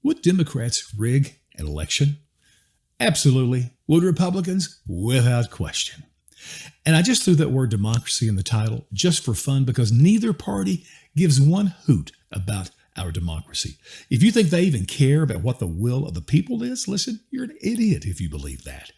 Would Democrats rig an election? Absolutely. Would Republicans? Without question. And I just threw that word democracy in the title just for fun because neither party gives one hoot about our democracy. If you think they even care about what the will of the people is, listen, you're an idiot if you believe that.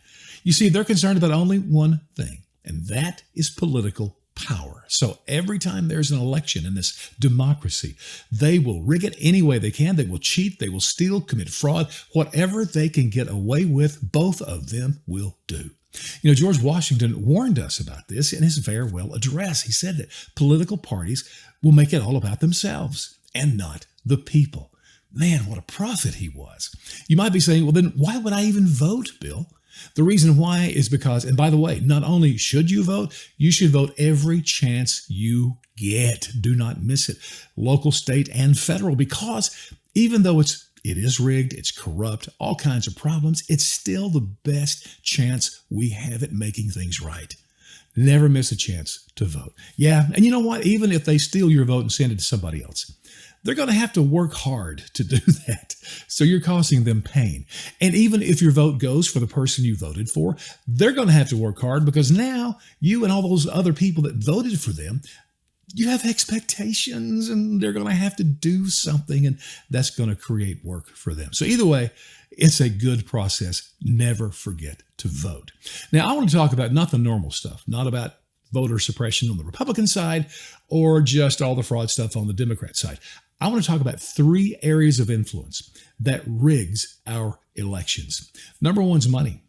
You see, they're concerned about only one thing, and that is political power. So every time there's an election in this democracy, they will rig it any way they can. They will cheat, they will steal, commit fraud, whatever they can get away with, both of them will do. George Washington warned us about this in his farewell address. He said that political parties will make it all about themselves and not the people. Man, what a prophet he was. You might be saying, well, then why would I even vote, Bill? The reason why is because, and by the way, not only should you vote, you should vote every chance you get. Do not miss it. Local, state, and federal, because even though it is rigged, it's corrupt, all kinds of problems, it's still the best chance we have at making things right. Never miss a chance to vote. Yeah, and you know what? Even if they steal your vote and send it to somebody else, they're going to have to work hard to do that. So you're causing them pain. And even if your vote goes for the person you voted for, they're going to have to work hard because now you and all those other people that voted for them, you have expectations and they're going to have to do something, and that's going to create work for them. So either way, it's a good process. Never forget to vote. Now, I want to talk about not the normal stuff, not about voter suppression on the Republican side or just all the fraud stuff on the Democrat side. I want to talk about 3 areas of influence that rigs our elections. Number one's money.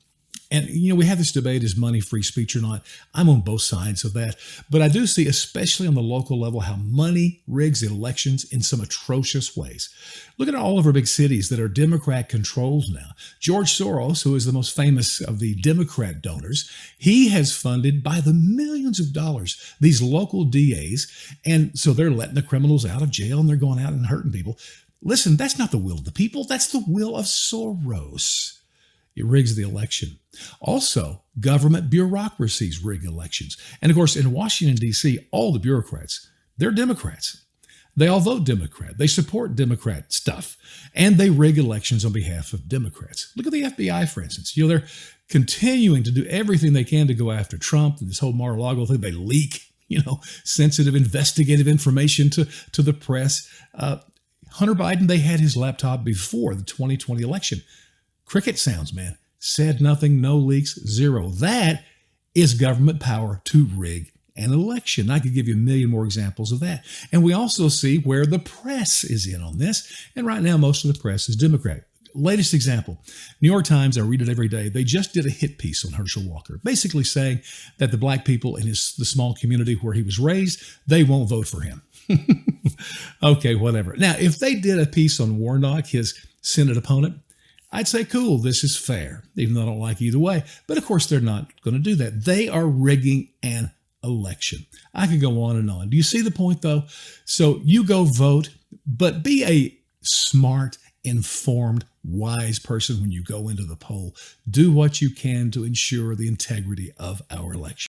And, we have this debate, is money free speech or not? I'm on both sides of that. But I do see, especially on the local level, how money rigs elections in some atrocious ways. Look at all of our big cities that are Democrat controlled now. George Soros, who is the most famous of the Democrat donors, he has funded by the millions of dollars these local DAs. And so they're letting the criminals out of jail and they're going out and hurting people. Listen, that's not the will of the people. That's the will of Soros. It rigs the election. Also, government bureaucracies rig elections. And of course, in Washington, D.C., all the bureaucrats, they're Democrats. They all vote Democrat. They support Democrat stuff. And they rig elections on behalf of Democrats. Look at the FBI, for instance. They're continuing to do everything they can to go after Trump and this whole Mar-a-Lago thing. They leak, sensitive investigative information to the press. Hunter Biden, they had his laptop before the 2020 election. Cricket sounds, man. Said nothing, no leaks, zero. That is government power to rig an election. I could give you a million more examples of that. And we also see where the press is in on this. And right now, most of the press is Democrat. Latest example, New York Times, I read it every day. They just did a hit piece on Herschel Walker, basically saying that the black people in the small community where he was raised, they won't vote for him. Okay, whatever. Now, if they did a piece on Warnock, his Senate opponent, I'd say, cool, this is fair, even though I don't like either way. But of course, they're not going to do that. They are rigging an election. I could go on and on. Do you see the point, though? So you go vote, but be a smart, informed, wise person when you go into the poll. Do what you can to ensure the integrity of our election.